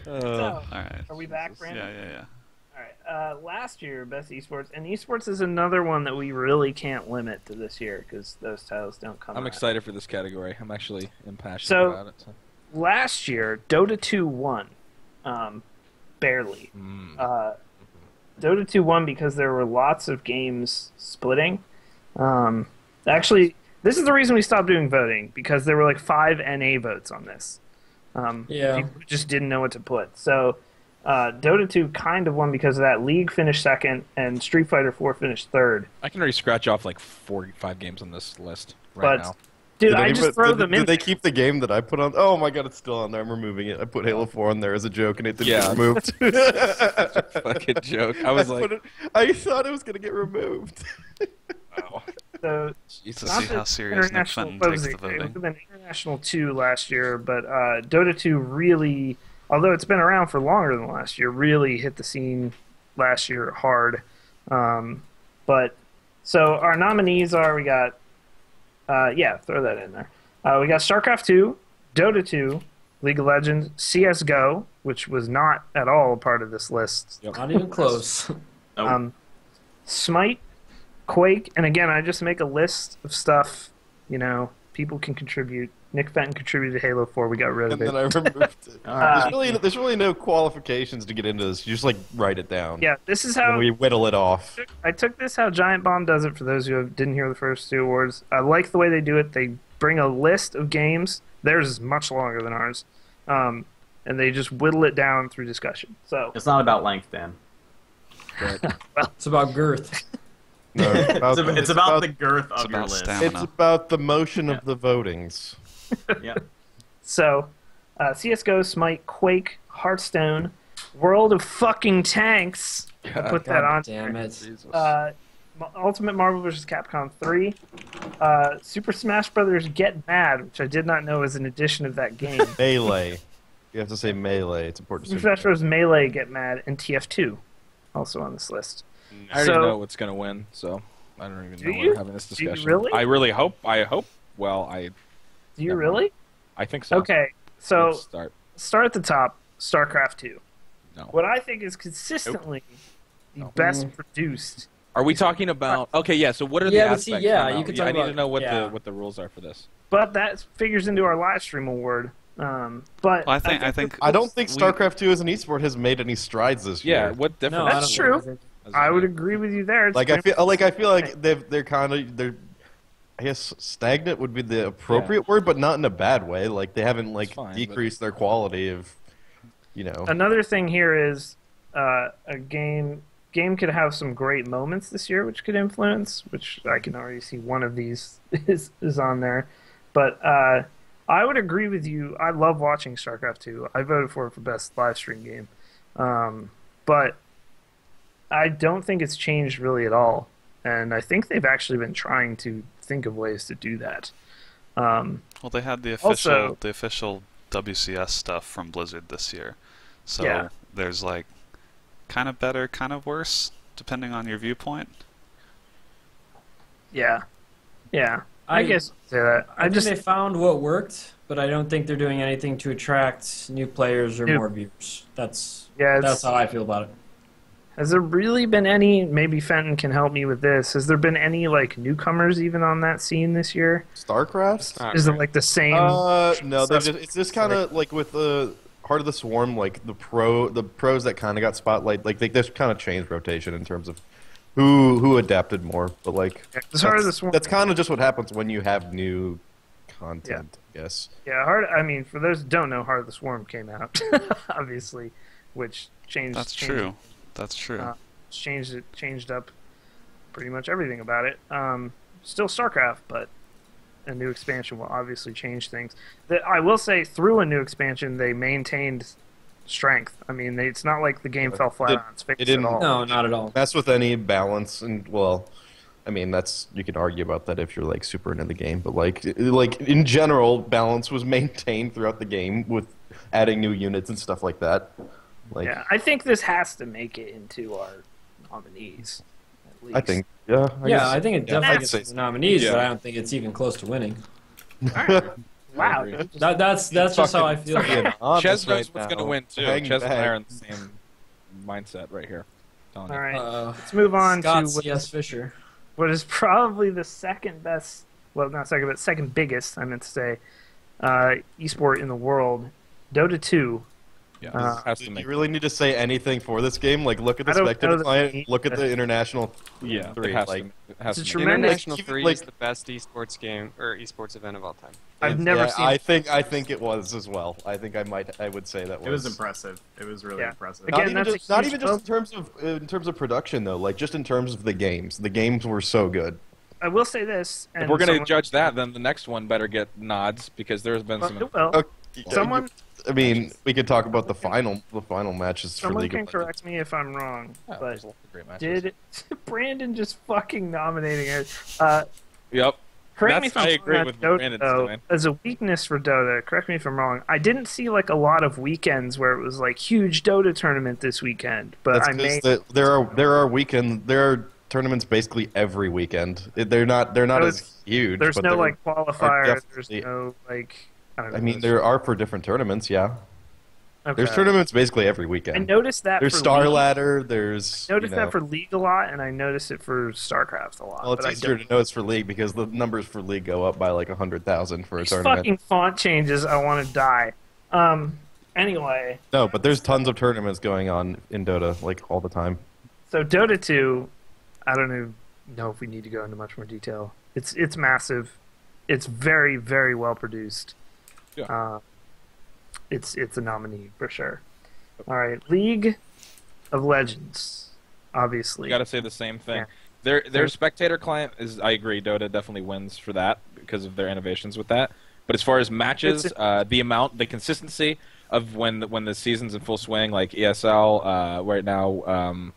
So, All right. are we back, Brandon? Yeah. All right. Last year, best esports, and esports is another one that we really can't limit to this year because those titles don't come I'm out. excited for this category. I'm actually impassioned So- about it. So. Last year, Dota 2 won, barely. Dota 2 won because there were lots of games splitting. Actually, this is the reason we stopped doing voting, because there were like 5 NA votes on this. Yeah. People just didn't know what to put. So Dota 2 kind of won because of that. League finished second, and Street Fighter 4 finished third. I can already scratch off like 45 games on this list right now. Dude, Did I anybody- just throw did- them in. Did they keep the game that I put on? Oh my god, it's still on there. I'm removing it. I put Halo 4 on there as a joke, and it didn't get removed. Fucking joke. I was like, I thought it was gonna get removed. wow. So, Jesus. not See the how serious Nick international Fenton takes the It voting. was an international 2 last year, but Dota 2 really, although it's been around for longer than last year, really hit the scene last year hard. But so our nominees are, we got, throw that in there. We got StarCraft 2, Dota 2, League of Legends, CS:GO, which was not at all a part of this list. Not even close. Smite, Quake, and again, I just make a list of stuff, people can contribute. Nick Fenton contributed to Halo 4, we got rid of And it. then I removed it. There's really no qualifications to get into this. You just like write it down. Yeah, this is And how we whittle it off. I took this how Giant Bomb does it for those who didn't hear the first 2 awards. I like the way they do it. They bring a list of games. Theirs is much longer than ours. And they just whittle it down through discussion. So It's not about length, Dan. It's about girth. No, It's about the girth of your about list. stamina. It's about the motion of the votings. Yeah. So, CS:GO, Smite, Quake, Hearthstone, World of fucking Tanks. I put that on. Damn it. Jesus. Ultimate Marvel vs. Capcom 3, Super Smash Brothers Get Mad, which I did not know was an edition of that game. Melee. You have to say melee. It's important to Super say. Smash Bros. Melee Get Mad, and TF2, also on this list. I already so- know what's gonna win, so I don't even Do know you? we're having this Do you discussion. really? I really hope. Well, Do you Yeah. really? I think so. Okay, so Let's start. start at the top, StarCraft 2. No. What I think is consistently the No. best produced. Are we talking about? Okay, yeah. So what are the Yeah, but see, aspects? yeah, for now? you could I talk need to about- know what yeah. the rules are for this. But that figures into our live stream award. But Well, I think I don't think we- StarCraft 2 as an esport has made any strides this Yeah. year. What difference? No, I That's don't true. think- I would agree with you there. It's Like I pretty- feel like they're I guess stagnant would be the appropriate word, but not in a bad way. Like they haven't like fine, decreased their quality of, Another thing here is a game could have some great moments this year, which could influence. Which I can already see one of these is on there. But I would agree with you. I love watching StarCraft 2. I voted for it for best live stream game. But I don't think it's changed really at all. And I think they've actually been trying to think of ways to do that. Well, they had the Also- official WCS stuff from Blizzard this year, so Yeah. there's like kind of better, kind of worse, depending on your viewpoint. Yeah. I guess I'd say that. I think they found what worked, but I don't think they're doing anything to attract new players or New- more viewers. That's Yeah, that's how I feel about it. Has there really been any? Maybe Fenton can help me with this. Has there been any like newcomers even on that scene this year? StarCraft? Is it like the same? No, it's just kind of like with the Heart of the Swarm, like the pros that kind of got spotlight. Like they just kind of changed rotation in terms of who adapted more. But like It's Heart of the Swarm. that's kind of just what happens when you have new content. I guess. Yeah, I mean, for those who don't know, Heart of the Swarm came out, obviously, which changed. That's changed, true. That's true. Changed up pretty much everything about it. Still StarCraft, but a new expansion will obviously change things. I will say, through a new expansion, they maintained strength. I mean, it's not like the game fell flat on its face it didn't- at all. No, not at all. That's with any balance, and well, I mean that's you can argue about that if you're like super into the game, but like in general, balance was maintained throughout the game with adding new units and stuff like that. Like, Yeah, I think this has to make it into our nominees. At least. I think, yeah. I think it definitely I'd gets say the nominees, Yeah. but I don't think it's even close to winning. All right. Wow. That's just how I feel. Ches knows right what's going to now. win too. Hang Ches and I back. are in the same mindset right here. All right. Uh-oh. Let's move on Scott to C.S. Fisher. what is probably the second best, well, not second, but second biggest, I meant to say, esport in the world, Dota 2. Yeah, has to Do make. you really need to say anything for this game? Like, look at the I don't know spectator that client, we need look at to- the international Yeah, three. it has Like, to. It has It's a to make. tremendous- International Like, 3 like- is the best esports game or esports event of all time. I've never yeah, seen. I think it was as well. I would say that was. It was impressive. It was really Yeah. impressive. Again, Not even that's a just, not huge even just in terms of production though. Like just in terms of the games. The games were so good. I will say this. And If we're going to someone- judge that, then the next one better get nods because there's been Well, some. it will. Okay, Someone- I mean, we could talk about the final matches for Someone League can of Legends. correct me if I'm wrong, Oh, but there's a lot of great matches. did Brandon just fucking nominating her? Yep. Correct me if I'm I wrong agree on with Dota, Brandon's though, doing. as a weakness for Dota, correct me if I'm wrong, I didn't see like a lot of weekends where it was like huge Dota tournament this weekend, but That's I 'cause may there are tournaments basically every weekend. They're not as huge. there's but no there like qualifier, there's definitely- no like I don't know. I mean, there are for different tournaments. Yeah, okay. there's tournaments basically every I weekend. noticed that There's for Star League. Ladder. There's I noticed you know, that for League a lot, and I noticed it for StarCraft a lot. well, it's but I easier don't- to notice for League because the numbers for League go up by like 100,000 for a These tournament. fucking font changes, I want to die. Anyway, No, but there's tons of tournaments going on in Dota like all the time. so Dota 2, I don't even know if we need to go into much more detail. It's massive. It's very, very well produced. Yeah. It's a nominee for sure. All right, League of Legends, obviously. You got to say the same thing. Yeah. Their spectator client is. I agree. Dota definitely wins for that because of their innovations with that. But as far as matches, the consistency of when the season's in full swing, like ESL right now.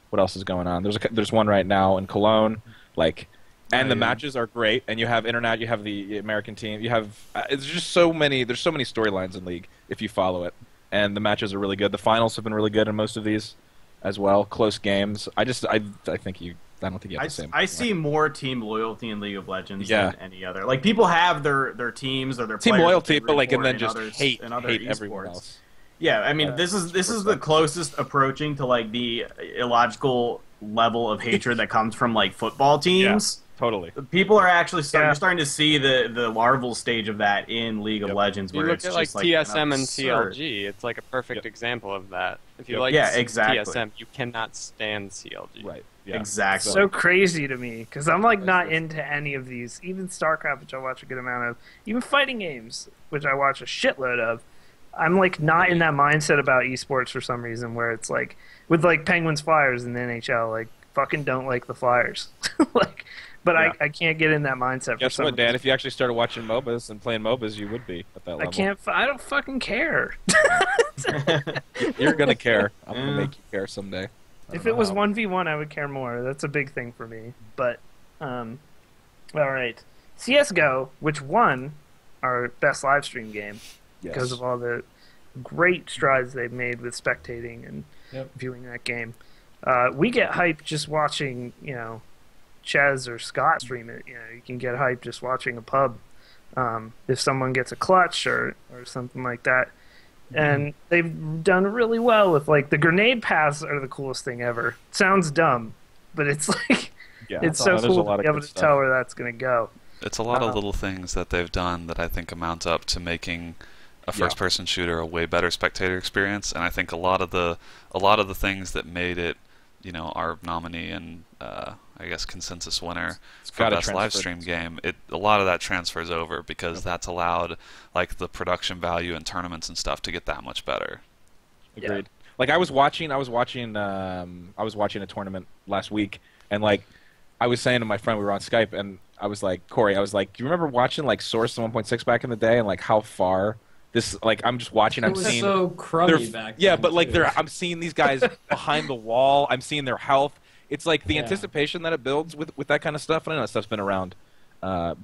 What else is going on? There's one right now in Cologne, like, and the matches are great. And you have internet, you have the American team, you have it's just so many. There's so many storylines in League if you follow it, and the matches are really good. The finals have been really good in most of these, as well. Close games. I think you. I don't think you have the same. I see more team loyalty in League of Legends Yeah. than any other. Like people have their teams or their team players loyalty, that they but like and report then in just others- hate in other everyone esports. else. Yeah, I mean this is the closest approaching to like the illogical level of hatred that comes from like football teams. Totally. People are actually Yeah. you're starting to see the larval stage of that in League of Legends, You where look it's at just like like TSM an and absurd- CLG. It's like a perfect Yep. example of that. If you Yep. like Yeah, exactly. TSM, you cannot stand CLG. Right. Yeah. Exactly. So crazy to me because I'm like not into any of these. Even StarCraft, which I watch a good amount of, even fighting games, which I watch a shitload of. I'm like not in that mindset about esports for some reason. Where it's like with like Penguins Flyers in the NHL, like fucking don't like the Flyers, like. But Yeah. I can't get in that mindset. For Guess some what, Dan? reason. If you actually started watching MOBAs and playing MOBAs, you would be at that level. I can't. I don't fucking care. You're gonna care. I'm Yeah. gonna make you care someday. I don't If know it was how. 1v1, I would care more. That's a big thing for me. But, all right. CSGO, which won our best live stream game because of all the great strides they've made with spectating and viewing that game. We get hyped just watching, Ches or Scott stream it. You can get hyped just watching a pub. If someone gets a clutch or something like that. And they've done really well with like the grenade paths are the coolest thing ever. Sounds dumb, but it's like it's so there's a cool lot to of be able good to stuff. tell where that's going to go. It's a lot of little things that they've done that I think amount up to making a first-person shooter a way better spectator experience. And I think a lot of the things that made it, our nominee and I guess consensus winner for gotta best live transfer stream to- game, a lot of that transfers over because that's allowed like the production value in tournaments and stuff to get that much better. Agreed. Like I was watching a tournament last week, and like I was saying to my friend, we were on Skype, and I was like, Corey, do you remember watching like Source and 1.6 back in the day, and like how far this? Like I'm just watching, It I'm was seeing. so crummy back then. Yeah, but like too. I'm seeing these guys behind the wall. I'm seeing their health. It's like the anticipation that it builds with that kind of stuff. And I know that stuff's been around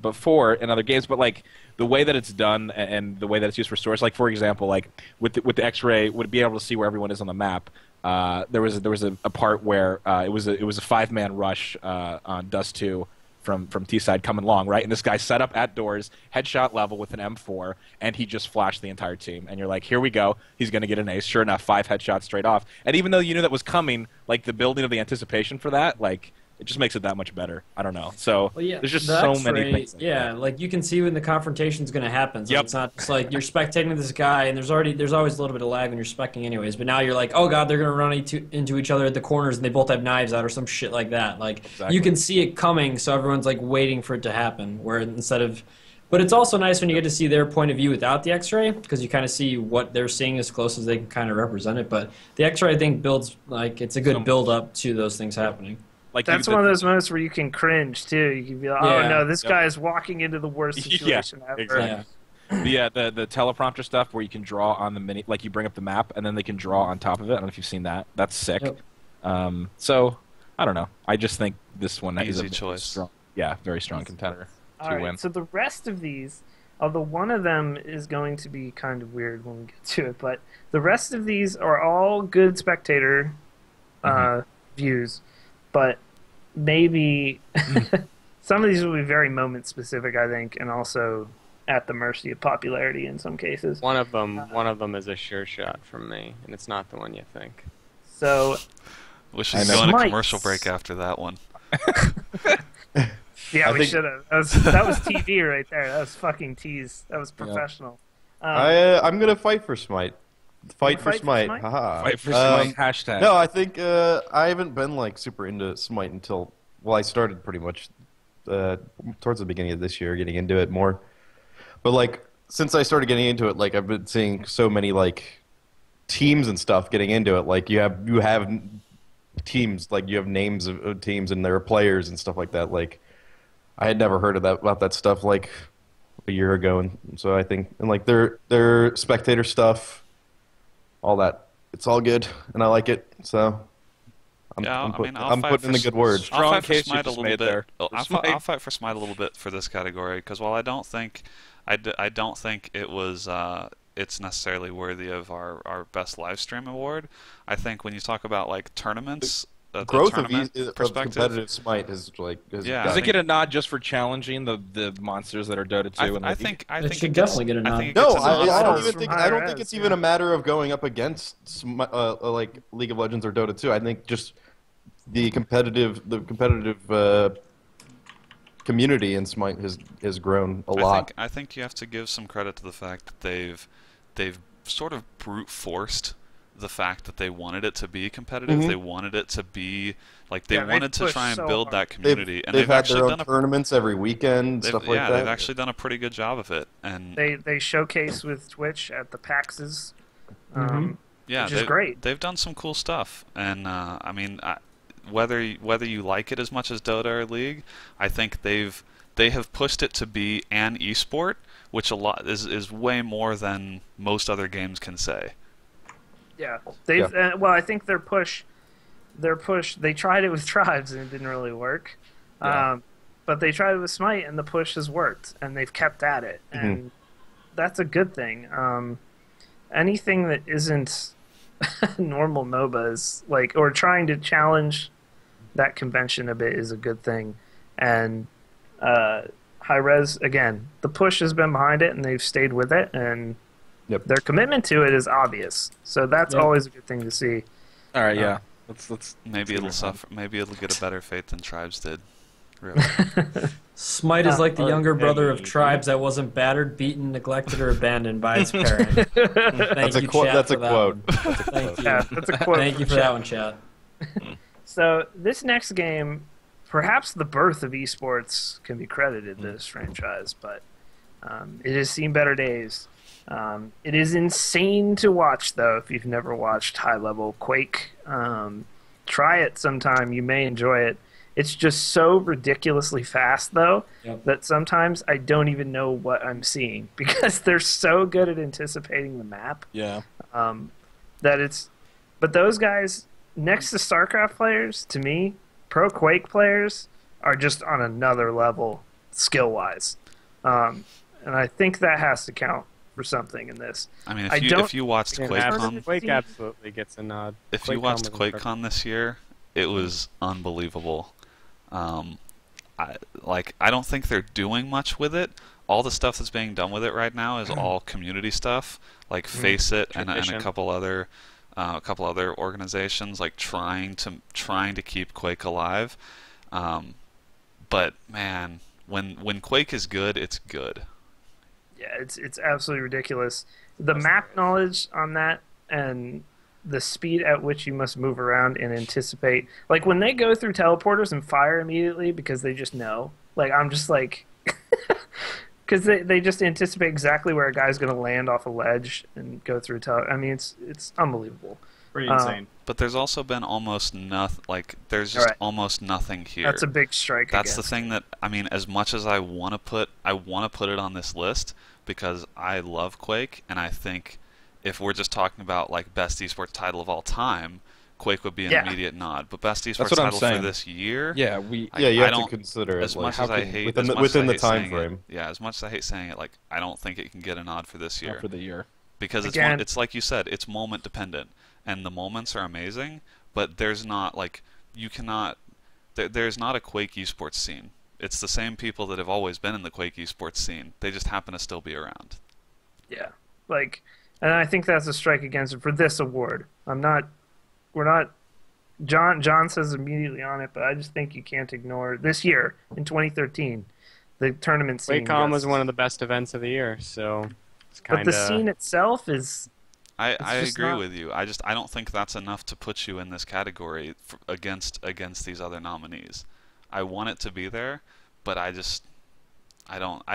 before in other games, but like the way that it's done and the way that it's used for Source, like for example, like with the X-ray, would be able to see where everyone is on the map. There was a part where it was a 5-man rush on Dust 2 from T-side coming long, right? And this guy set up at doors, headshot level with an M4, and he just flashed the entire team. And you're like, here we go. He's going to get an ace. Sure enough, 5 headshots straight off. And even though you knew that was coming, like the building of the anticipation for that, like it just makes it that much better. I don't know. So there's just so many things. Like you can see when the confrontation's going to happen. So Yep. it's not just like you're spectating this guy, and there's always a little bit of lag when you're specking anyways. But now you're like, oh god, they're going to run into each other at the corners, and they both have knives out or some shit like that. Like Exactly. you can see it coming, so everyone's like waiting for it to happen. Where instead of, but it's also nice when you get to see their point of view without the X-ray, because you kind of see what they're seeing as close as they can kind of represent it. But the X-ray, I think, builds like it's a good build up to those things happening. Like That's one of those moments where you can cringe too. You can be like, "Oh Yeah. no, this guy is walking into the worst situation ever." exactly. The teleprompter stuff where you can draw on the mini, like you bring up the map and then they can draw on top of it. I don't know if you've seen that. That's sick. Yep. So I don't know. I just think this one is Easy a choice. Strong, very strong contender All to right, win. so the rest of these, although one of them is going to be kind of weird when we get to it, but the rest of these are all good spectator views, but maybe some of these will be very moment specific, I think, and also at the mercy of popularity in some cases. One of them is a sure shot from me, and it's not the one you think. So Wish we I could know. go on a Smites. commercial break after that one. yeah, I we think- should have. That was TV right there. That was fucking tease. That was professional. I'm gonna fight for Smite. Fight for fight for Smite. Smite? Haha. Fight for Smite, hashtag. No, I think I haven't been like super into Smite until I started pretty much towards the beginning of this year, getting into it more. But like since I started getting into it, like I've been seeing so many like teams and stuff getting into it. Like you have teams, like you have names of teams and there are players and stuff like that. Like I had never heard of that about that stuff like a year ago, and so I think and like their spectator stuff. All that, it's all good, and I like it. So, I'm putting in the good word. I'll Strong fight for case you Smite a just little made bit. there. I'll fight for Smite a little bit for this category because while I don't think it was it's necessarily worthy of our best live stream award. I think when you talk about like tournaments. The Growth of tournament competitive Smite is like Yeah, Does I it get a nod just for challenging the monsters that are Dota 2? I think It should it definitely get a I nod. think it No, gets a nod. I don't From even think higher I don't think res, it's even a matter of going up against like League of Legends or Dota 2. I think just the competitive community in Smite has grown a lot. I think you have to give some credit to the fact that they've sort of brute forced the fact that they wanted it to be competitive. Mhm. They wanted it to be like they Yeah, they wanted to pushed try and so build hard. that community. And They've had actually their done own tournaments every weekend, stuff like that. they've actually done a pretty good job of it. And They showcase with Twitch at the PAXs. yeah, which is great. They've done some cool stuff, and I mean, whether you like it as much as Dota or League, I think they have pushed it to be an esport, which a lot is way more than most other games can say. Yeah, they've well, I think their push. They tried it with Tribes and it didn't really work. Yeah. But they tried it with Smite and the push has worked, and they've kept at it, and that's a good thing. Anything that isn't normal MOBAs, like, or trying to challenge that convention a bit, is a good thing. And High Res, again, the push has been behind it, and they've stayed with it, and their commitment to it is obvious. So that's always a good thing to see. All right, yeah. Let's Maybe it'll suffer. Maybe it'll get a better fate than Tribes did. Really. Smite is like the younger brother of hey, Tribes that wasn't battered, beaten, neglected, or abandoned by its parent. That's a quote. That's a quote. Thank you. Yeah, that's a quote. Thank you for that one, chat. So this next game, perhaps the birth of esports can be credited to this franchise, but it has seen better days. It is insane to watch, though, if you've never watched high-level Quake. Try it sometime. You may enjoy it. It's just so ridiculously fast, though, that sometimes I don't even know what I'm seeing because they're so good at anticipating the map. Yeah. That it's... But those guys, next to StarCraft players, to me, pro Quake players are just on another level skill-wise. And I think that has to count for something in this. I mean, if you watched QuakeCon, Quake absolutely gets a nod. if you watched QuakeCon this year, it was unbelievable. I don't think they're doing much with it. All the stuff that's being done with it right now is all community stuff, like Face It and a couple other organizations like trying to keep Quake alive. But man, when Quake is good, it's good. Yeah, it's absolutely ridiculous. The map knowledge on that and the speed at which you must move around and anticipate. Like when they go through teleporters and fire immediately because they just know. Like I'm just like, because they just anticipate exactly where a guy's going to land off a ledge and go through. I mean, it's unbelievable. Pretty insane. But there's also been almost nothing. Like there's just almost nothing here. That's a big strike. That's the thing that I mean. As much as I want to put it on this list because I love Quake, and I think if we're just talking about like best esports title of all time, Quake would be an immediate nod. But best esports title for this year, you have to consider it. As much as I hate within the time frame. As much as I hate saying it, like I don't think it can get a nod for this year. Not for the year. Because it's like you said, it's moment dependent, and the moments are amazing. But there's not like there's not a Quake esports scene. It's the same people that have always been in the Quake esports scene. They just happen to still be around. Yeah, like, and I think that's a strike against it for this award. We're not. John says immediately on it, but I just think you can't ignore this year in 2013, the tournament scene. QuakeCon was one of the best events of the year, so it's kind of. But the scene itself is. I agree with you. I don't think that's enough to put you in this category against these other nominees. I want it to be there, but I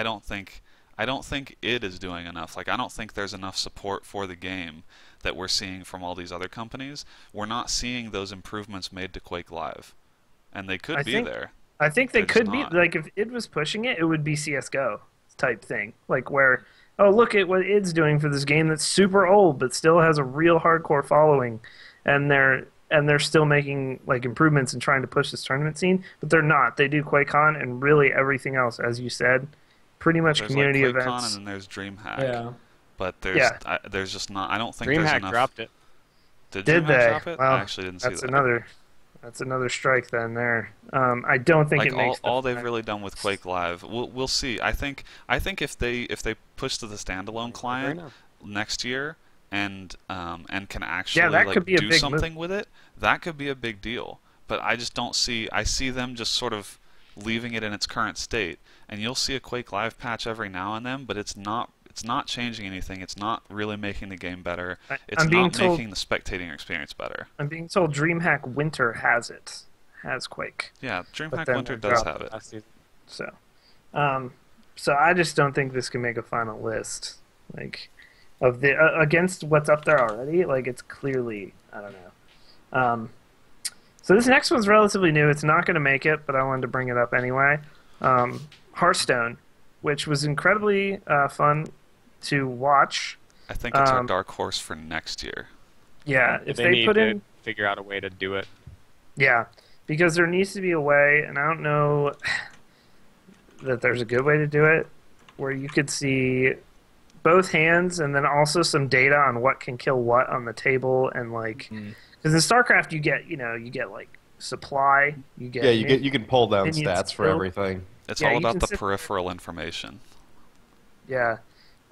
don't think it is doing enough. Like I don't think there's enough support for the game that we're seeing from all these other companies. We're not seeing those improvements made to Quake Live, and they could be there. I think they could be. Like if id was pushing it, it would be CS:GO type thing. Like where, oh look at what id's doing for this game that's super old but still has a real hardcore following, and they're still making like improvements and trying to push this tournament scene, but they're not. They do QuakeCon and really everything else, as you said, pretty much there's community like QuakeCon events. And then there's DreamHack. Yeah. But there's just not. I don't think DreamHack there's enough. dropped it. Did they? DreamHack drop it? Well, I actually didn't see that. That's another strike then there. I don't think like it makes all they've really done with Quake Live. We'll see. I think if they push to the standalone client next year and can actually that could be a do big something move. with it, that could be a big deal. But I just don't see. I see them just sort of leaving it in its current state, and you'll see a Quake Live patch every now and then, but it's not changing anything. It's not really making the game better. It's not making the spectating experience better. I'm being told DreamHack Winter has Quake. Yeah, DreamHack Winter does have it. So I just don't think this can make a final list. Like of the against what's up there already. Like it's clearly, I don't know. So this next one's relatively new. It's not going to make it, but I wanted to bring it up anyway. Hearthstone, which was incredibly fun to watch. I think it's our dark horse for next year. Yeah, if they need put to in, figure out a way to do it. Yeah, because there needs to be a way, and I don't know that there's a good way to do it, where you could see both hands and then also some data on what can kill what on the table, and like, because in StarCraft you get like supply, you can pull down stats for everything. It's all about the peripheral information. Yeah.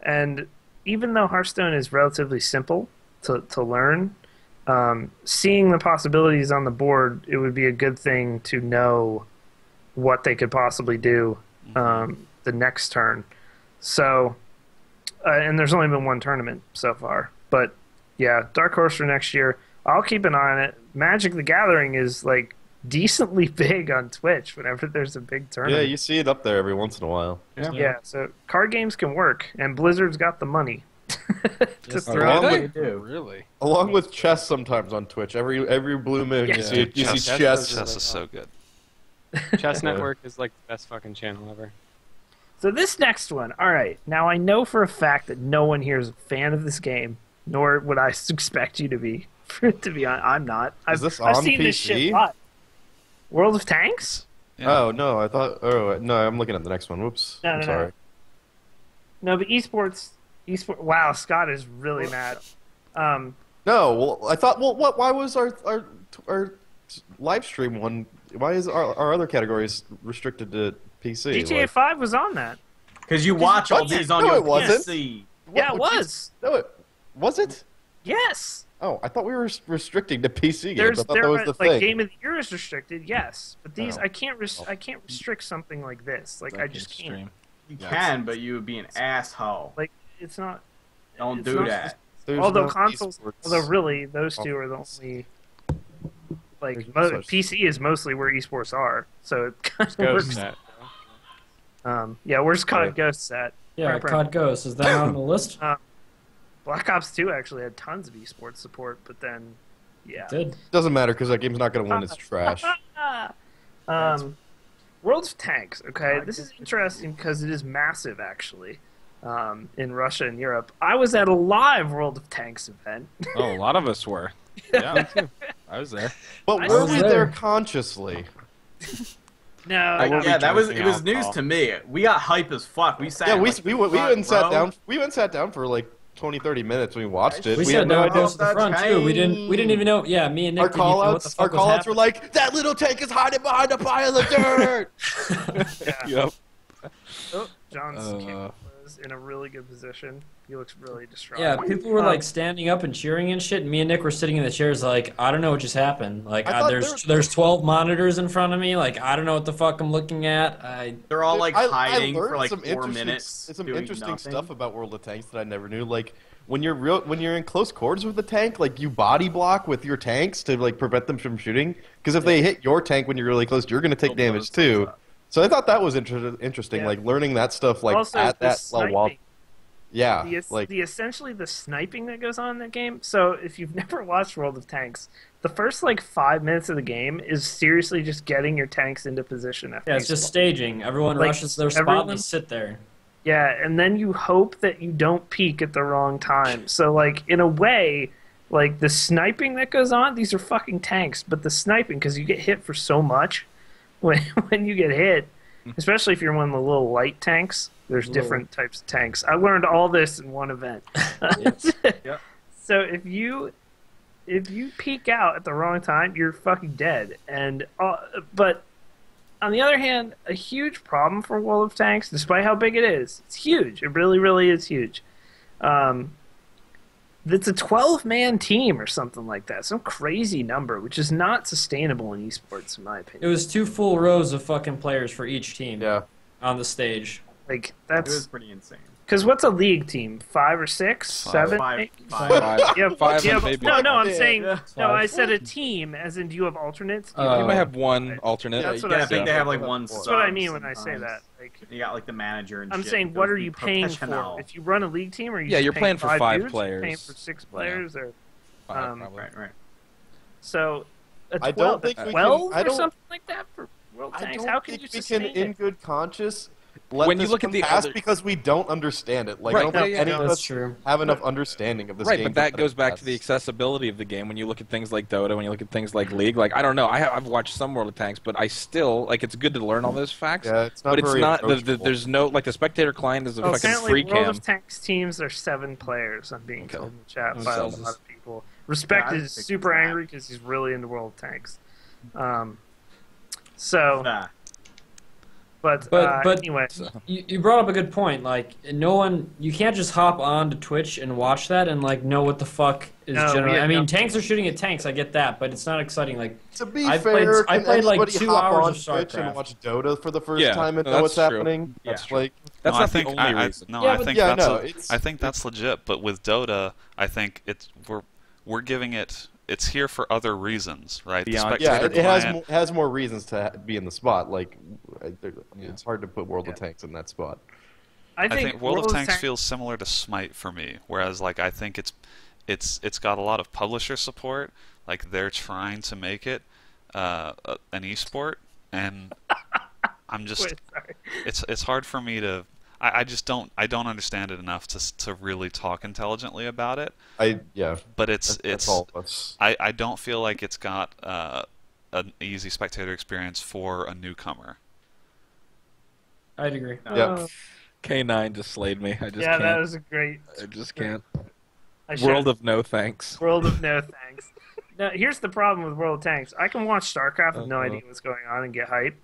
And even though Hearthstone is relatively simple to learn, seeing the possibilities on the board, it would be a good thing to know what they could possibly do the next turn. So, and there's only been one tournament so far. But, yeah, Dark Horse for next year. I'll keep an eye on it. Magic the Gathering is, like, decently big on Twitch whenever there's a big tournament. Yeah, you see it up there every once in a while. Yeah, so card games can work, and Blizzard's got the money to throw. Really? Along with chess sometimes on Twitch. Every blue moon you see chess. Chess is so good. Chess Network is like the best fucking channel ever. So this next one, all right. Now I know for a fact that no one here is a fan of this game, nor would I expect you to be. To be honest, I'm not. Is this on seen PC? This shit a lot. World of Tanks? Yeah. Oh no, I thought. Oh no, I'm looking at the next one. Whoops. No, I'm sorry. No, but esports. Wow, Scott is really mad. No, well, I thought. Well, what? Why was our live stream one Why is our other categories restricted to PC? GTA 5 was on that. Because you watch all these on your PC. Yeah, it was. No, was it? Yes. Oh, I thought we were restricting to PC games. There's I thought that was the thing. Game of the Year is restricted, yes, but these I can't restrict something like this. Like I just can't. You can, but you would be an asshole. Like it's not. Don't do that. Although consoles, really, those two are the only. Like PC is mostly where esports are, so it kind of works. Yeah, where's COD Ghost at? Yeah, COD Ghost, is that on the list? Black Ops 2 actually had tons of esports support, but then, yeah. Doesn't matter because that game's not going to win. It's trash. World of Tanks, okay? This is interesting because it is massive, actually, in Russia and Europe. I was at a live World of Tanks event. Oh, a lot of us were. Yeah, me too. I was there. But were we there consciously? No. It was news to me. We got hype as fuck. We sat. Yeah, we went and sat down. We went and sat down for like 20-30 minutes. We watched it. We sat down close to the front too. We didn't even know. Yeah, me and Nick. Our call-outs were like, "That little tank is hiding behind a pile of dirt." Yep. Oh, John's camera was in a really good position. He looks really distraught. Yeah, people were like standing up and cheering and shit. And me and Nick were sitting in the chairs, like, I don't know what just happened. Like, there's 12 monitors in front of me. Like, I don't know what the fuck I'm looking at. They're all like hiding for like 4 minutes. It's some interesting stuff about World of Tanks that I never knew. Like, when you're in close quarters with the tank, like you body block with your tanks to like prevent them from shooting. Because if they hit your tank when you're really close, you're gonna take damage too. So I thought that was interesting, like learning that stuff, like also, at that while. Yeah, essentially the sniping that goes on in that game. So if you've never watched World of Tanks, the first like 5 minutes of the game is seriously just getting your tanks into position. Yeah, it's just staging. Everyone rushes their spot and they sit there. Yeah, and then you hope that you don't peek at the wrong time. So like in a way, like the sniping that goes on, these are fucking tanks. But the sniping, because you get hit for so much when you get hit, especially if you're one of the little light tanks. There's different types of tanks. I learned all this in one event. Yep. So if you peek out at the wrong time, you're fucking dead. And but on the other hand, a huge problem for World of Tanks, despite how big it is, it's huge. It really, really is huge. It's a 12-man team or something like that. Some crazy number, which is not sustainable in esports, in my opinion. It was 2 full rows of fucking players for each team. Yeah. On the stage. Like it was pretty insane. Because what's a league team? 5 or 6? 7? 5. No, I'm saying. No, I said a team. As in, do you have alternates? You might have one alternate. That's what I think they have like one. That's what I mean when I say that. Like, you got like the manager and I'm saying, what are you paying for? If you run a league team, or you're paying for 5 dudes, players. Paying for 6 players, or 5, right. So, I don't think 12 or something like that for World Tanks. How can you sustain it? In good conscience, let when this you look at the pass other... because we don't understand it. Like I don't think any of us have enough understanding of this game. Right, but that goes back to the accessibility of the game. When you look at things like Dota, when you look at things like League, like I don't know, I've watched some World of Tanks, but I still like it's good to learn all those facts. Yeah, it's not but it's very not. There's no like the spectator client is a fucking free cam. World of Tanks teams are 7 players. I'm being told in the chat by a lot of people. Respect is super angry because he's really into World of Tanks. But anyway, you brought up a good point. Like, you can't just hop on to Twitch and watch that and like know what the fuck is generally. I mean, tanks are shooting at tanks. I get that, but it's not exciting. Like, to be fair, I played like 2 hours of Twitch StarCraft and watch Dota for the first time and know what's happening. That's like that's not the only reason. I think that's legit. But with Dota, I think we're giving it. It's here for other reasons, right? It has more reasons to be in the spot. Like, it's hard to put World of Tanks in that spot. I think World of Tanks feels similar to Smite for me, whereas like I think it's got a lot of publisher support. Like they're trying to make it an esport, and I'm just it's hard for me to. I just don't understand it enough to really talk intelligently about it. But But I don't feel like it's got an easy spectator experience for a newcomer. I'd agree. K9 just slayed me. I just can't. That was a great. I just can't. World of no thanks. World of no thanks. Now, here's the problem with World of Tanks. I can watch StarCraft with no Uh-huh. idea what's going on and get hype.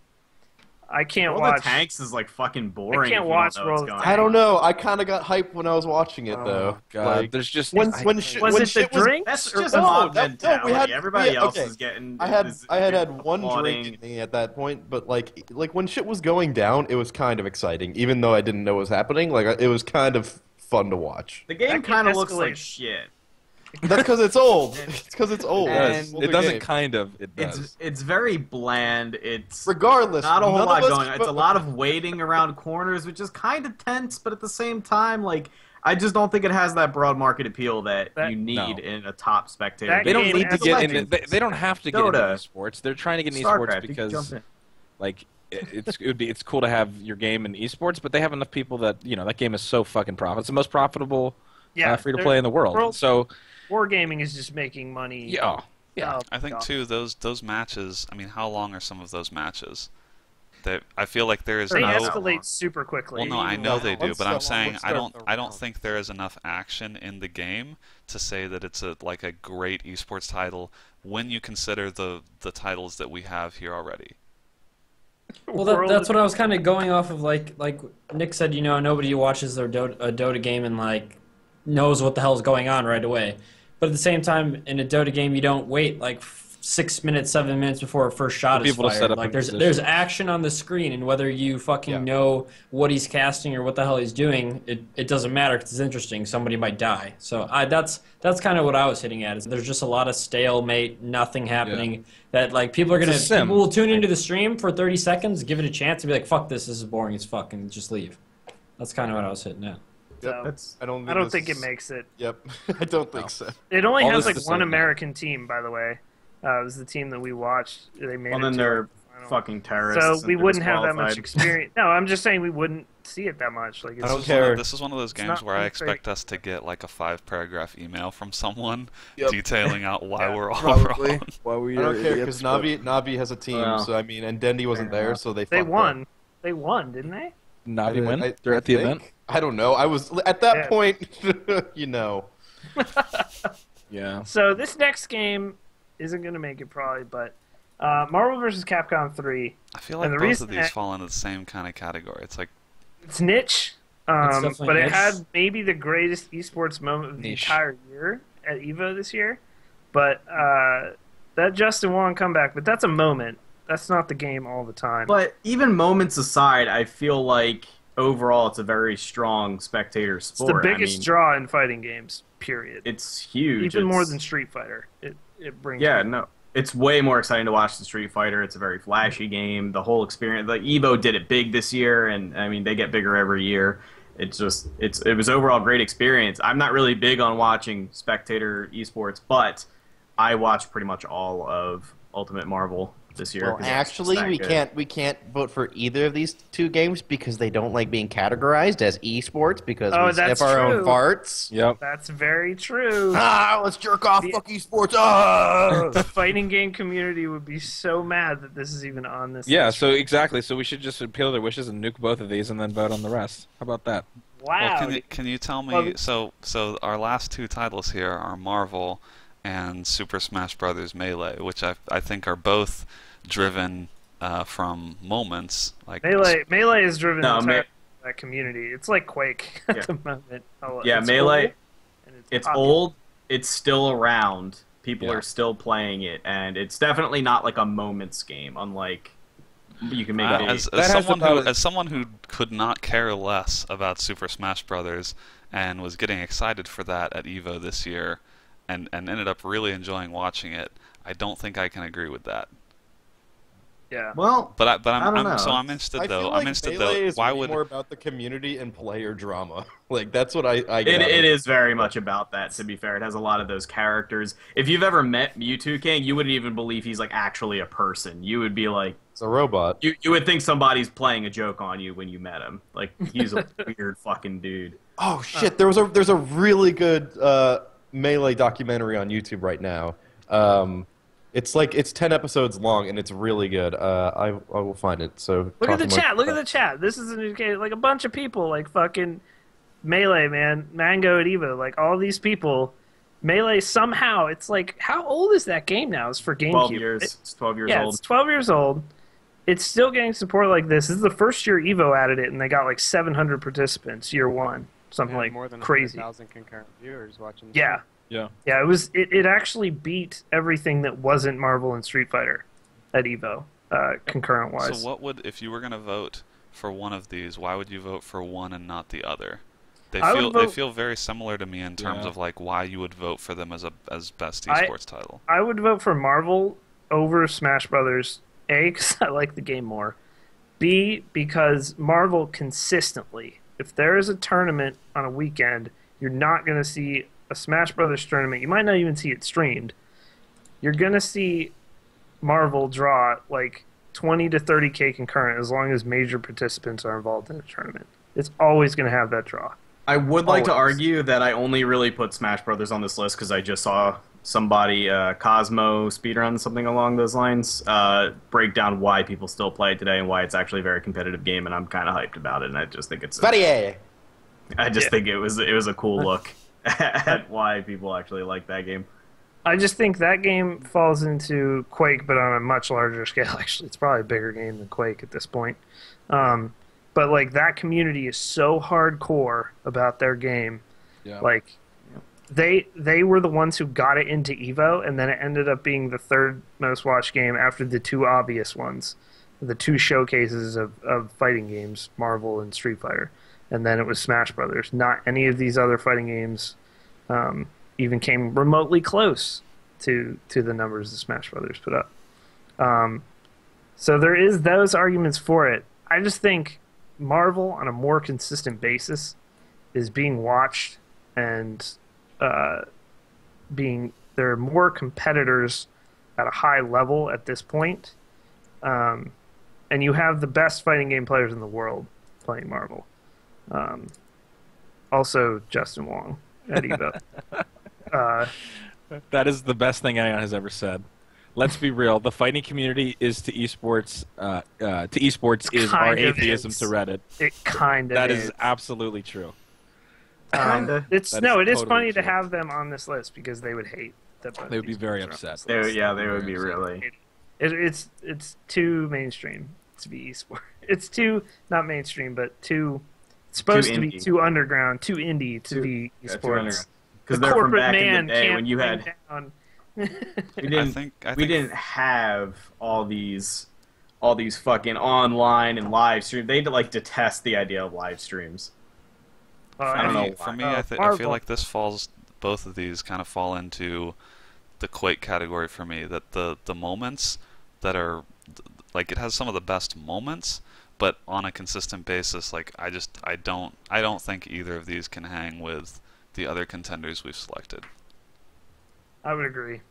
I can't World watch of Tanks is like fucking boring. I can't if you watch don't know what's World of going Tanks. I don't on. know. I kind of got hyped when I was watching it, though. God, Like, there's just when Was shit it the was drink? That's Or- just No, mob no, mentality. we had- Everybody else okay. is getting. I had is one applauding. drink in me at that point, but like when shit was going down, it was kind of exciting, even though I didn't know what was happening. Like it was kind of fun to watch. The game That kind of can looks like escalate. shit. That's because it's old. It's because it's old. And It's an it older doesn't game. kind of. It does. It's very bland. It's Regardless, not a whole none lot of us going on. It's a lot of waiting around corners, which is kind of tense, but at the same time, like I just don't think it has that broad market appeal that you need No. in a top spectator. That They don't game need to has get into. Legends. They don't have to get into Dota. esports. They're trying to get into StarCraft, esports you can jump because, in. like, it's cool to have your game in esports, but they have enough people that that game is so fucking profitable. It's the most profitable free to play in the world. So Wargaming is just making money. yeah. Oh, I think God. too those matches. I mean, how long are some of those matches? I feel like there is They no. escalate super quickly. Well, no, I know they do, Let's but I'm start- saying let's I start don't. the I don't round. think there is enough action in the game to say that it's a great esports title when you consider the titles that we have here already. Well, World that's of- what I was kind of going off of. Like Nick said, nobody watches their a Dota game and like knows what the hell is going on right away. But at the same time, in a Dota game, you don't wait like 6 minutes, 7 minutes before a first shot For is people to fired. set up Like in there's position. action on the screen, and whether you fucking Yeah. know what he's casting or what the hell he's doing, it doesn't matter because it's interesting. Somebody might die. So that's kind of what I was hitting at. Is there's just a lot of stalemate, nothing happening. That like people are It's gonna a sim. people will tune into the stream for 30 seconds, give it a chance, and be like, "Fuck this is boring as fuck," and just leave. That's kind of what I was hitting at. Yep. That's I don't I don't this think it is- makes it. Yep. I don't think so. It only All has this like is one so- American team, by the way. It was the team that we watched. They made well, it then to they're the final. fucking terrorists. So and we they're wouldn't have that much disqualified. experience. No, I'm just saying we wouldn't see it that much. Like it's I don't just- care. This is one of those games not where I really expect us to get like a 5-paragraph email from someone Yep. detailing out why Yeah, we're all Probably. wrong. Why we I don't care because Navi has a team, Well, so I mean, and Dendy wasn't fair there, enough. so they They fucked won. up. They won, didn't they? Navi win. I They're at the think. event. I don't know. I was at that Yeah. point. Yeah. So this next game isn't going to make it probably, but Marvel vs. Capcom 3. I feel like And the both reason of these that- fall into the same kind of category. It's like It's niche, definitely but it niche. had maybe the greatest esports moment of the Niche. entire year at EVO this year. But that Justin Wong comeback, but that's a moment. That's not the game all the time. But even moments aside, I feel like overall it's a very strong spectator it's sport. the biggest I mean, draw in fighting games, period. It's huge. Even more It's- than Street Fighter. It brings Yeah, people. no. It's way more exciting to watch than Street Fighter. It's a very flashy game. The whole experience, like Evo did it big this year, and I mean they get bigger every year. It was overall a great experience. I'm not really big on watching spectator esports, but I watched pretty much all of Ultimate Marvel this year. Well, 'cause it's actually, that good. we can't vote for either of these two games because they don't like being categorized as esports because Oh, we that's sniff our own true. farts. Yep. That's very true. Let's jerk off. Fuck esports. Ah! The fighting game community would be so mad that this is even on this Yeah. list. So exactly. So we should just appeal their wishes and nuke both of these, and then vote on the rest. How about that? Wow. Well, can you tell me? Well, So our last two titles here are Marvel and Super Smash Bros. Melee, which I think are both driven from moments like Melee is driven No, entirely by that community. It's like Quake at Yeah. the moment. Yeah, It's Melee, old, and It's popular. old. It's still around. People Yeah. are still playing it, and it's definitely not like a moments game. Unlike you can make it. as That has someone about who a- as someone who could not care less about Super Smash Bros. And was getting excited for that at Evo this year, and ended up really enjoying watching it. I don't think I can agree with that. Yeah. Well, But I don't know. I'm interested I though. feel like I'm interested Melee though. is Why way would more about the community and player drama? Like that's what I get out it of is very much about that. To be fair, it has a lot of those characters. If you've ever met Mewtwo King, you wouldn't even believe he's like actually a person. You would be like, It's a robot. you would think somebody's playing a joke on you when you met him. Like he's a weird fucking dude. Oh shit! There's a really good Melee documentary on YouTube right now. It's 10 episodes long and it's really good. I will find it. So Look at the talk chat. among- Look at the chat. This is an indicator. Like a bunch of people, like fucking Melee, man, Mango at Evo, like all these people Melee somehow, it's like, how old is that game now? It's for GameCube. 12 years. It's 12 years yeah, old. it's 12 years old. It's still getting support like this. This is the first year Evo added it, and they got like 700 participants year one. Something like more than crazy. 100,000 concurrent viewers watching. Yeah. Yeah. Yeah, it actually beat everything that wasn't Marvel and Street Fighter at Evo, concurrent wise. So what would, if you were going to vote for one of these, why would you vote for one and not the other? They feel very similar to me in terms of like why you would vote for them as best esports title. I would vote for Marvel over Smash Brothers. A, because I like the game more. B, because Marvel consistently, if there is a tournament on a weekend, you're not going to see a Smash Brothers tournament. You might not even see it streamed. You're going to see Marvel draw like 20 to 30K concurrent as long as major participants are involved in the tournament. It's always going to have that draw. I would like to argue that I only really put Smash Brothers on this list because I just saw somebody, Cosmo speedrun, something along those lines, break down why people still play it today and why it's actually a very competitive game, and I'm kind of hyped about it, and I just think it's I just think it was a cool look at why people actually like that game. I just think that game falls into Quake, but on a much larger scale. Actually, it's probably a bigger game than Quake at this point. But like that community is so hardcore about their game. Yeah. Like they were the ones who got it into Evo, and then it ended up being the third most watched game after the two obvious ones, the two showcases of fighting games, Marvel and Street Fighter, and then it was Smash Brothers. Not any of these other fighting games even came remotely close to the numbers that Smash Brothers put up. So there is those arguments for it. I just think Marvel, on a more consistent basis, is being watched, and there are more competitors at a high level at this point. And you have the best fighting game players in the world playing Marvel. Also, Justin Wong at Evo. That is the best thing anyone has ever said. Let's be real. The fighting community is to esports. Is our atheism to Reddit. It kind of That is absolutely true. It is totally funny true. to have them on this list because they would hate that. They would be very upset. They would be really. It's too mainstream to be esports. It's too not mainstream, but too. It's supposed to be too underground, too indie to be esports. Because they're from back in the day when you had. We didn't have all these fucking online and live streams. They like detest the idea of live streams. I don't know. For me, I feel like both of these kind of fall into the Quake category for me. That the moments that are like, it has some of the best moments, but on a consistent basis, like I don't think either of these can hang with the other contenders we've selected. I would agree.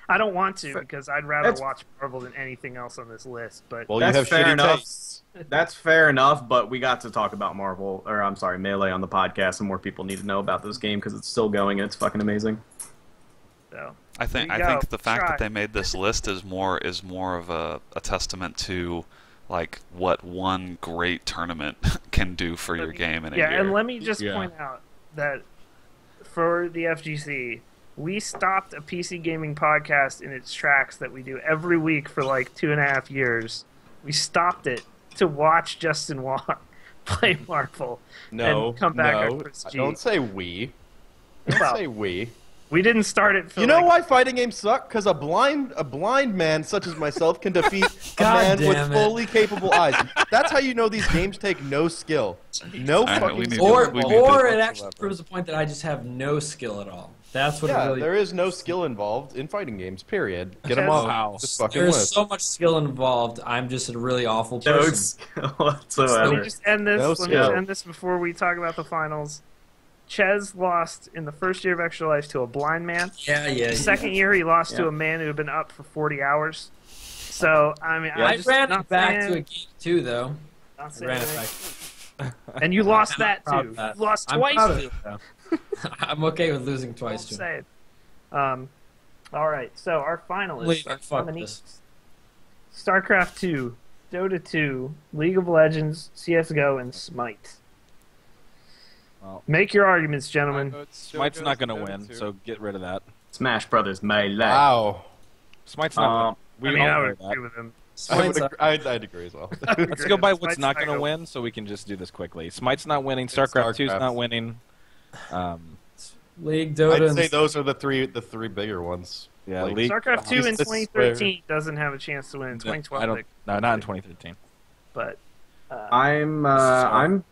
I don't want to because I'd rather watch Marvel than anything else on this list. But well, you have fair shitty enough. tastes. That's fair enough. But we got to talk about Melee on the podcast, and more people need to know about this game because it's still going and it's fucking amazing. So I think the fact that they made this list is more of a testament to like what one great tournament can do for your game in a year. Yeah, and let me just point out that for the FGC, we stopped a PC gaming podcast in its tracks that we do every week for like 2.5 years. We stopped it to watch Justin Wong play Marvel and come back on Chris G. Don't say we. Don't say we. We didn't start it for You know why fighting games suck? Because a blind man such as myself can defeat a man with fully capable eyes. That's how you know these games take no skill. No fucking skill. Or it actually proves the point that I just have no skill at all. That's what it really there is no skill involved in fighting games, period. Get them off this fucking There's list. so much skill involved. I'm just a really awful person. No skill whatsoever. Let me just end this. Let me just end this before we talk about the finals. Ches lost in the first year of Extra Life to a blind man. Yeah. The second year, he lost to a man who had been up for 40 hours. So, I mean, I ran it back to a game too, though. I ran it back. And you lost that too. You lost twice. I'm okay with losing twice too. All right, so our finalists are StarCraft 2, Dota 2, League of Legends, CS:GO, and Smite. Well, Make your arguments, gentlemen. Smite's not going to win, so get rid of that. Smash Brothers Melee. Wow. Smite's not winning. I We would all know agree with him. I'd agree as well. Let's go by what's Smite's not going to gonna win, so we can just do this quickly. Smite's not winning. StarCraft 2's not winning. League, Dota. I'd say those are the three bigger ones. Yeah, Like, League. StarCraft 2 in This is 2013 doesn't have a chance to win in 2012. No, not in 2013. But I'm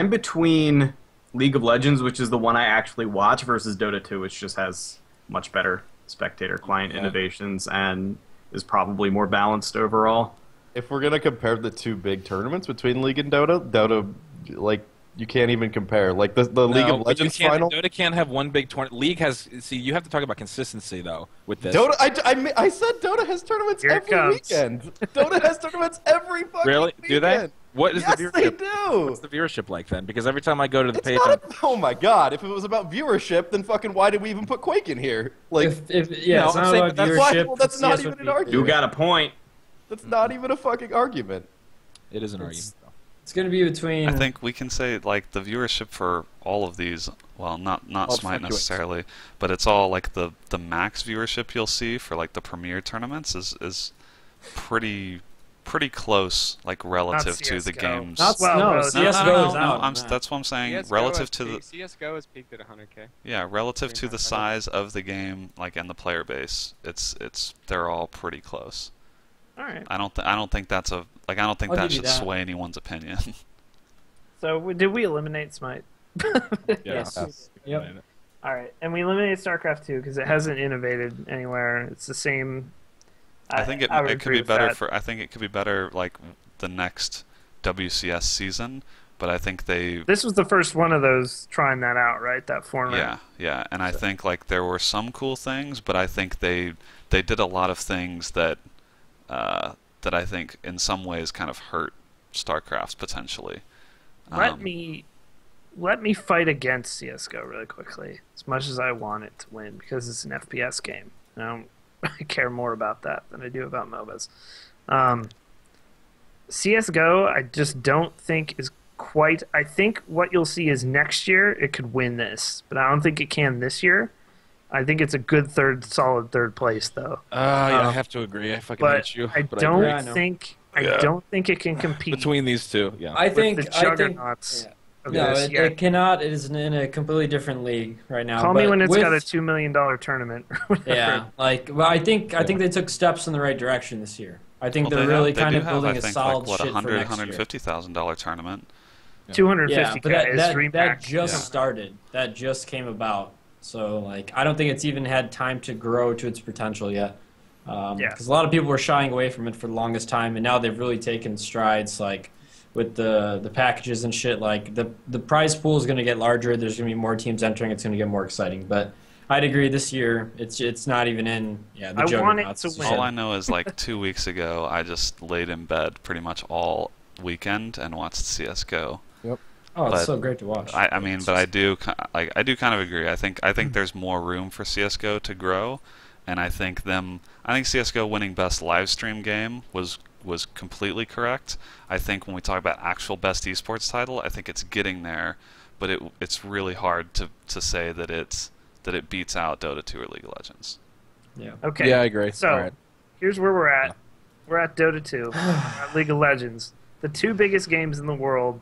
between League of Legends, which is the one I actually watch, versus Dota 2, which just has much better spectator client innovations and is probably more balanced overall. If we're gonna compare the two big tournaments between League and Dota, like you can't even compare. Like the League of Legends final. Dota can't have one big tournament. League has. See, you have to talk about consistency though with this. Dota, I said Dota has tournaments every weekend. Dota has tournaments every fucking really? weekend. Do they? What is yes, the viewership? they do. What's the viewership like then? Because every time I go to the page, oh my god! If it was about viewership, then fucking why did we even put Quake in here? Like, it's no, not I'm saying about that's viewership. well, that's not even an argument. You got a point. That's not even a fucking argument. it is an argument. Though. It's going to be between. I think we can say like the viewership for all of these. Well, not Smite fluctuates. necessarily, but it's all like the max viewership you'll see for like the premier tournaments is pretty close, like relative to the CS:GO. games. Not, Well, no, no, CSGO is no, out. that's what I'm saying. CS:GO Relative to the CS:GO has peaked at 100K. yeah, relative to the size of the game, like and the player base, they're all pretty close. all right. I don't think that's a like I don't think I'll that give you should that. sway anyone's opinion. So did we eliminate Smite? Yes. Yep. All right, and we eliminated StarCraft 2 because it hasn't innovated anywhere. It's the same. I think it would could agree be with better that. I think it could be better like the next WCS season, but I think they This was the first one of those trying that out, right? That format. yeah, and I think like there were some cool things, but I think they did a lot of things that that I think in some ways kind of hurt StarCraft potentially. Let me fight against CS:GO really quickly, as much as I want it to win because it's an FPS game. I care more about that than I do about MOBAs. CS:GO, I just don't think is quite. I think what you'll see is next year it could win this, but I don't think it can this year. I think it's a good solid third place though. Yeah, I have to agree. I fucking But hate you. I but don't I agree. think it can compete Between these two, yeah. I think. with the I think. juggernauts. Of No, this. it cannot. It is in a completely different league right now. Call me but when it's with- got a $2 million tournament. Or whatever. Yeah, well, I think they took steps in the right direction this year. I think Well, they're they really have- they kind do of have, building I a think, solid like, what, shit for next year. $150,000 tournament. 250 Yeah, but that DreamHack. just started. That just came about. So like, I don't think it's even had time to grow to its potential yet. Because a lot of people were shying away from it for the longest time, and now they've really taken strides. Like with the packages and shit. Like the prize pool is going to get larger. There's going to be more teams entering. It's going to get more exciting. But I'd agree. This year, it's not even in. Yeah, the I want it juggernauts. to win. All I know is like 2 weeks ago, I just laid in bed pretty much all weekend and watched CS:GO. Oh, it's but so great to watch. I mean, but I do kind of agree. I think there's more room for CS:GO to grow, and I think CS:GO winning best live stream game was completely correct. I think when we talk about actual best esports title, I think it's getting there, but it's really hard to say that it beats out Dota 2 or League of Legends. Yeah. Okay. Yeah, I agree. So All right. here's where we're at. We're at Dota 2, we're at League of Legends, the two biggest games in the world,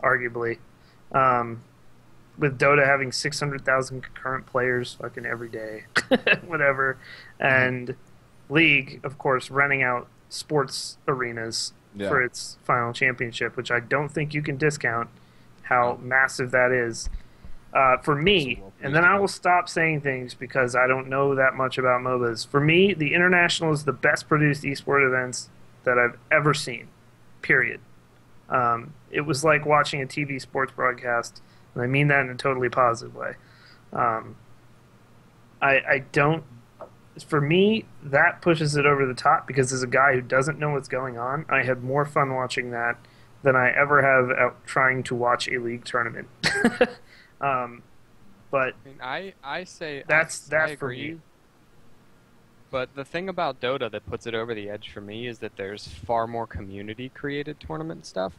arguably. With Dota having 600,000 concurrent players fucking every day, whatever, and League, of course, renting out sports arenas for its final championship, which I don't think you can discount how massive that is. For me, and then I will stop saying things because I don't know that much about MOBAs. For me, the International is the best produced esport events that I've ever seen, period. It was like watching a TV sports broadcast, and I mean that in a totally positive way. I don't... For me, that pushes it over the top because as a guy who doesn't know what's going on, I had more fun watching that than I ever have out trying to watch a league tournament. But I mean, I say that's I for agree. you. But the thing about Dota that puts it over the edge for me is that there's far more community-created tournament stuff.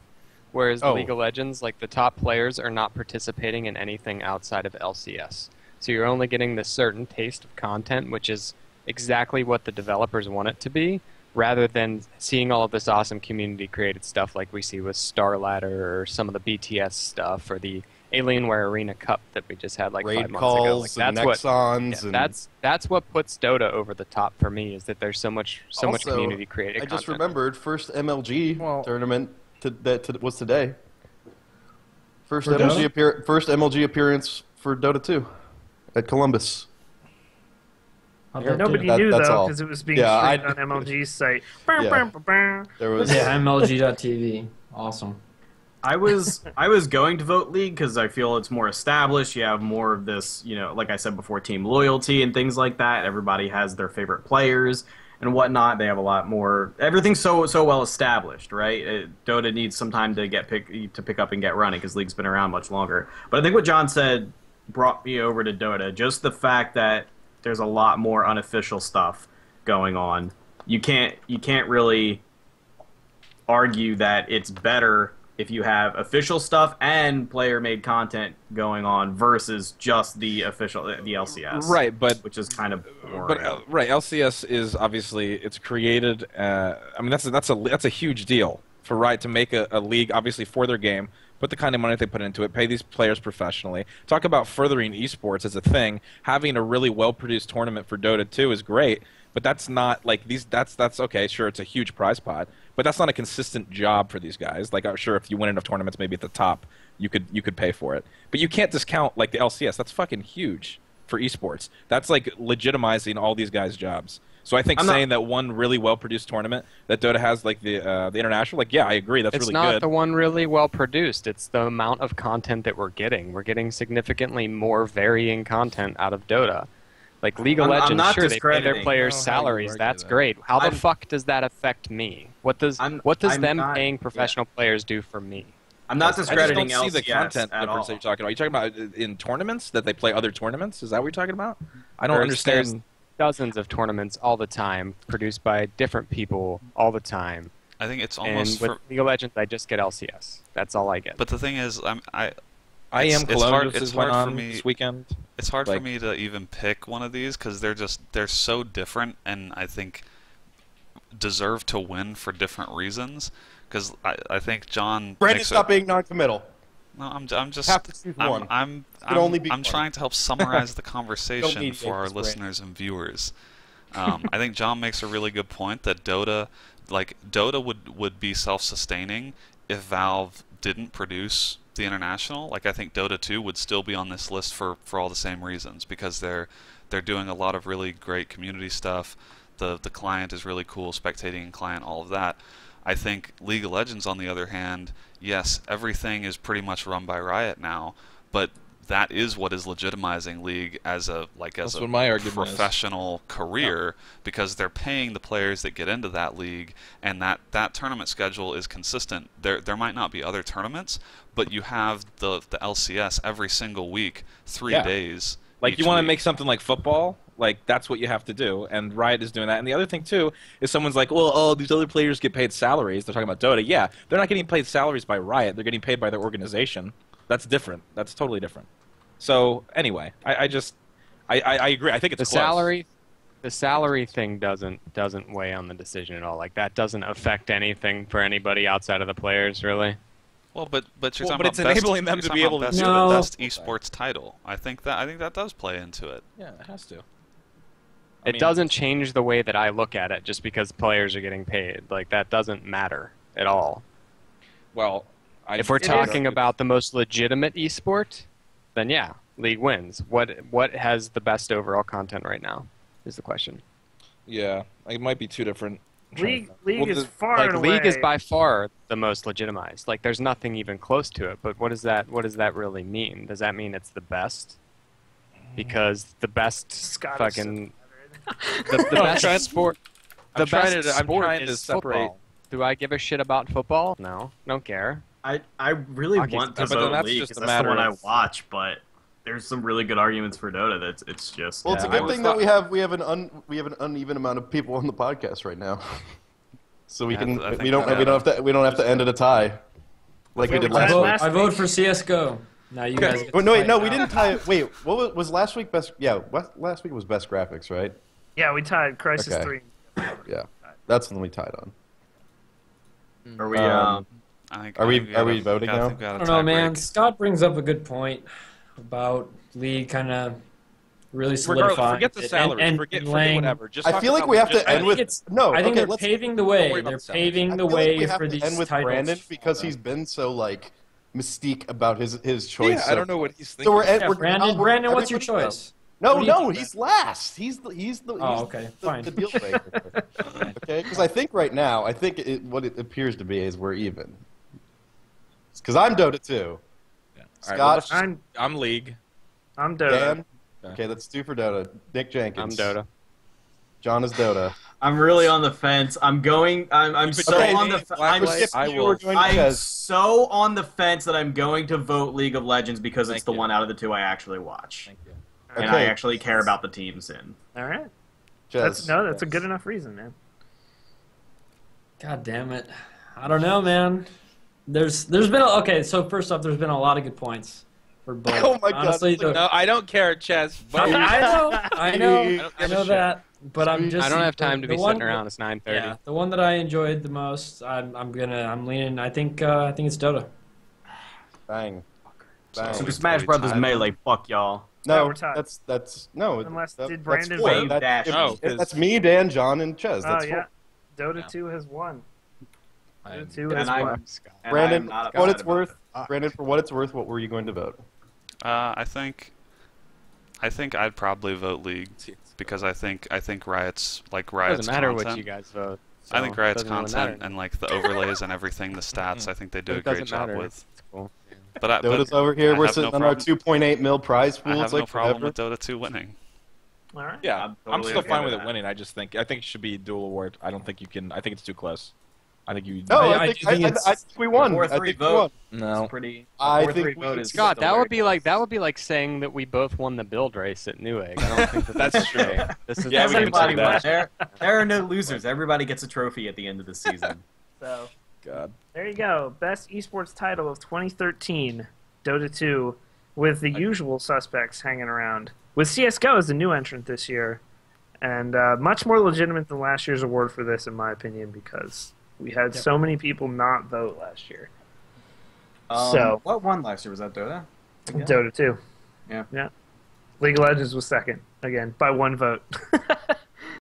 Whereas Oh. League of Legends, like the top players are not participating in anything outside of LCS. So you're only getting this certain taste of content, which is exactly what the developers want it to be, rather than seeing all of this awesome community-created stuff like we see with Star Ladder or some of the BTS stuff or the Alienware Arena Cup that we just had like Raid 5 months ago. Like, calls and Nexons and that's what puts Dota over the top for me, is that there's so much Also, community-created I content. just remembered first MLG tournament was today. First For MLG appearance for Dota 2 at Columbus. Nobody That- knew that's though all. because it was being Yeah, streamed on MLG's site. There was Yeah, MLG.TV. Awesome. I was going to vote League because I feel it's more established. You have more of this, like I said before, team loyalty and things like that. Everybody has their favorite players and whatnot. They have a lot more. Everything's so well established, right? Dota needs some time to pick up and get running because League's been around much longer. But I think what John said brought me over to Dota. Just the fact that there's a lot more unofficial stuff going on. You can't really argue that it's better if you have official stuff and player-made content going on versus just the LCS, Right, but which is kind of boring. But right, LCS is obviously it's created. I mean, that's a huge deal for Riot to make a league, obviously for their game. Put the kind of money they put into it, pay these players professionally. Talk about furthering esports as a thing. Having a really well-produced tournament for Dota 2 is great, but that's not like these. That's okay. Sure, it's a huge prize pot, but that's not a consistent job for these guys. Like, I'm sure if you win enough tournaments, maybe at the top, you could pay for it. But you can't discount like the LCS. That's fucking huge for esports. That's like legitimizing all these guys' jobs. So I think saying that one really well-produced tournament that Dota has, like the international, like, yeah, I agree, that's really good. It's not the one really well-produced. It's the amount of content that we're getting. We're getting significantly more varying content out of Dota. Like League of Legends, sure, they pay their players salaries. That's great. How the fuck does that affect me? What does them paying professional players do for me? I'm not discrediting I just don't see the content at difference all. that you're talking about. Are you talking about in tournaments that they play other tournaments? Is that what you're talking about? I don't understand. There's dozens of tournaments all the time, produced by different people all the time. I think it's almost and with League of Legends, I just get LCS. That's all I get. But the thing is, Cologne just went on this weekend. It's hard for me to even pick one of these because they're so different, and I think deserve to win for different reasons. Because I think John. Brandon, stop being non-committal. No, I'm just. Have to choose one. I'm trying to help summarize the conversation for our listeners and viewers. I think John makes a really good point that Dota would be self-sustaining if Valve didn't produce the international. Like, I think Dota 2 would still be on this list for all the same reasons, because they're doing a lot of really great community stuff. The client is really cool, spectating client, all of that. I think League of Legends, on the other hand, yes, everything is pretty much run by Riot now, but that is what is legitimizing League as a professional career, because they're paying the players that get into that league, and that tournament schedule is consistent. There might not be other tournaments, but you have the LCS every single week, 3 days. Like, you want to make something like football? Like, that's what you have to do, and Riot is doing that. And the other thing, too, is someone's like, well, these other players get paid salaries. They're talking about Dota. Yeah, they're not getting paid salaries by Riot. They're getting paid by their organization. That's different. That's totally different. So, anyway, I agree. I think it's close. The salary thing doesn't weigh on the decision at all. Like, that doesn't affect anything for anybody outside of the players, really. Well, but you're talking it's about enabling them to be able to do the best esports title. I think that does play into it. Yeah, it has to. It doesn't change the way that I look at it just because players are getting paid. Like, that doesn't matter at all. Well, if we're talking about the most legitimate esport, then yeah, League wins. What has the best overall content right now is the question. Yeah, it might be two different. League is far and away. League is by far the most legitimized. Like, there's nothing even close to it. But what does that really mean? Does that mean it's the best? Because the best fucking the best sport. The best sport is football. Do I give a shit about football? No, don't care. I really want to vote League because that's the one I watch, but there's some really good arguments for Dota. It's just it's a good thing that we have an uneven amount of people on the podcast right now, so we don't have to end at a tie. like we did I last vote- week. I vote for CS:GO. Now you guys. Get Oh, to no, wait, fight no, now. we didn't tie. Wait, what was last week best? Yeah, last week was best graphics, right? Yeah, we tied Crisis Okay. 3. Yeah, that's the one we tied on. Are we? I think, Are we- I think are we gotta- voting gotta now? think we I got a don't know, man. tie-break. Scott brings up a good point about League kind of really Regardless, solidifying. forget the it salaries. and forget laying- whatever. Just I talk feel like about we have just to end I with think it's. no. I think okay, they're let's. paving the worry way. about They're the salaries. paving I the feel like way we have for to these end with titles. Brandon because he's been so like mystique about his choice. Yeah, I don't know what he's thinking. So we're, Yeah, we're Brandon. Brandon, what's your everybody choice? No, What do you no, think, he's last. He's the Oh, okay, fine. the deal breaker. Okay, because I think right now, what it appears to be is we're even. Because I'm Dota 2. All right, Scott, well, let's just- I'm I'm League. Dota. Dan. Okay, that's 2 for Dota. Nick I'm Jenkins. Dota. John is Dota. I'm really on the fence. I'm so Okay, on the. Black I'm, Light, I You will. were doing I'm Chess. so on the fence that I'm going to vote League of Legends because it's Thank the you. one out of the two I actually watch, Thank you. and Okay. I actually care about the teams in. All right. Chess. That's a good enough reason, man. God damn it! I don't know, man. There's been okay. So first off, there's been a lot of good points for both. Oh my God, Honestly, it's like- No, I don't care, Chess. Vote. I know, I know, don't I give a know shit. that. But I'm just. I don't have time to the be one- sitting around. It's 9:30. Yeah, the one that I enjoyed the most, I'm leaning. I think it's Dota. Bang. So Bang. Super we- Smash we Brothers tied Melee, fuck y'all. Yeah, No, we're tied. that's no. Unless that, did that's Brandon four. vote? That- Dash. Oh, that's me, Dan, John, and Ches. Oh That's yeah. four. Dota 2 has won. I'm- Dota 2 and has I'm- won. And Brandon, I'm not for what upset it's about worth, it. Brandon, for what it's worth, what were you going to vote? I think I'd probably vote League because I think Riot's Riot's Doesn't matter content. what you guys vote. I think so Riot's doesn't really content matter. and like the overlays and everything, the stats. I think they do a It great doesn't job matter. with. It's cool. But I, Dota's but over here. I We're have no sitting on our problem. 2.8 mil prize I pool. have It's no like problem forever. with Dota 2 winning. All right. Yeah, I'm I'm totally still okay fine with with it that. winning. I think it should be dual award. I don't think you can. I think it's too close. I think you. No, I I do think think it's- I think we won. I 4-3 think we vote. won. No. It's pretty. I 4-3 think vote we- is Scott, still that would be very like close. saying that we both won the build race at Newegg. I don't think That's true. okay. This is Yeah, we can Everybody say that. won. There are no losers. Everybody gets a trophy at the end of the season. So God. there you go. Best esports title of 2013, Dota 2, with the usual suspects hanging around. With CS:GO as the new entrant this year, and much more legitimate than last year's award for this, in my opinion, because we had so many people not vote last year. So what won last year? Was that Dota? Dota 2. Yeah. Yeah. League of Legends was second again by one vote.